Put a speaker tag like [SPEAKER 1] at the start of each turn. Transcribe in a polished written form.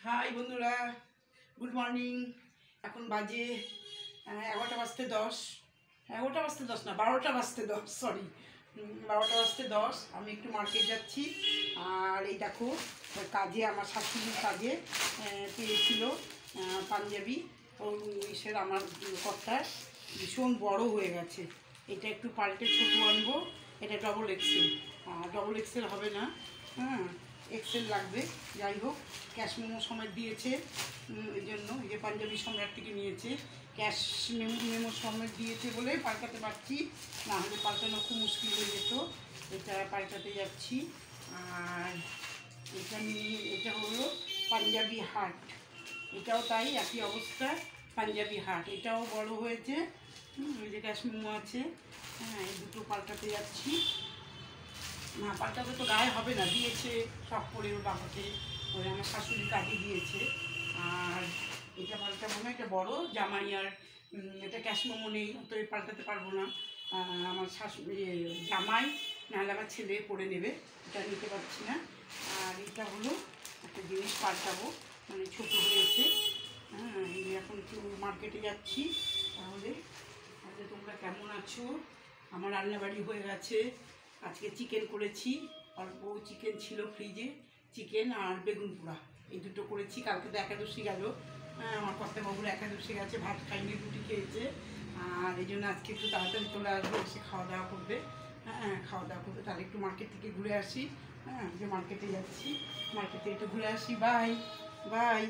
[SPEAKER 1] High বন্ধুরা, good morning. এখন বাজে 11টা বাজতে 10, 11টা বাজতে 10 না, 12টা বাজতে 10, সরি, 12টা বাজতে 10। আমি একটু মার্কেট যাচ্ছি। আর এই দেখো, কাজে আমার শাশুড়ির কাজে পেয়েছিল পাঞ্জাবি ও ইসের আমার কর্তার ভীষণ বড় হয়ে গেছে। এটা একটু পাল্টে ছোটো আনবো। এটা ডবল এক্সেল, ডবল এক্সেল হবে না, এক্সেল লাগবে। যাই হোক, ক্যাশ মেমো সমেত দিয়েছে, এই জন্য এই যে পাঞ্জাবি সম্রাট থেকে নিয়েছে, ক্যাশ মেমো সমেত দিয়েছে বলে পাল্টাতে পারছি, না হলে পাল্টানো খুব মুশকিল হয়ে যেত। এটা পাল্টাতে যাচ্ছি। আর এটা নিয়ে, এটা হলো পাঞ্জাবি হাট, এটাও তাই একই অবস্থা, পাঞ্জাবি হাট, এটাও বড় হয়েছে। ওই যে ক্যাশ মেমো আছে, এই দুটো পাল্টাতে যাচ্ছি। না পাল্টাতে তো গায়ে হবে না, দিয়েছে সব করে ওর বাবাকে, ওই আমার শাশুড়ি কাজে দিয়েছে। আর এটা পাল্টাবো না, এটা বড় জামাই, আর এটা ক্যাশ মেমো নেই, তো পাল্টাতে পারবো না। আমার শাশুড়ি জামাই নাহলে আমার ছেলে পরে নেবে, এটা নিতে পারছি না। আর এটা হলো একটা জিনিস পাল্টাবো, মানে ছোটো হয়েছে। এই এখন একটু মার্কেটে যাচ্ছি। তাহলে তোমরা কেমন আছো? আমার রান্নাবাড়ি হয়ে গেছে। আজকে চিকেন করেছি, অল্প চিকেন ছিল ফ্রিজে, চিকেন আর বেগুন পোড়া, এই দুটো করেছি। কালকে তো একাদশী গেল, আমার কর্তাবাবুর একাদশী গেছে, ভাত খাইনি, রুটি খেয়েছে। আর এই জন্য আজকে একটু তাড়াতাড়ি চলে আসবো, এসে খাওয়া দাওয়া করবে। খাওয়া দাওয়া করবে, তাহলে একটু মার্কেট থেকে ঘুরে আসি। যে মার্কেটে যাচ্ছি, মার্কেটে একটু ঘুরে আসি। Bye bye.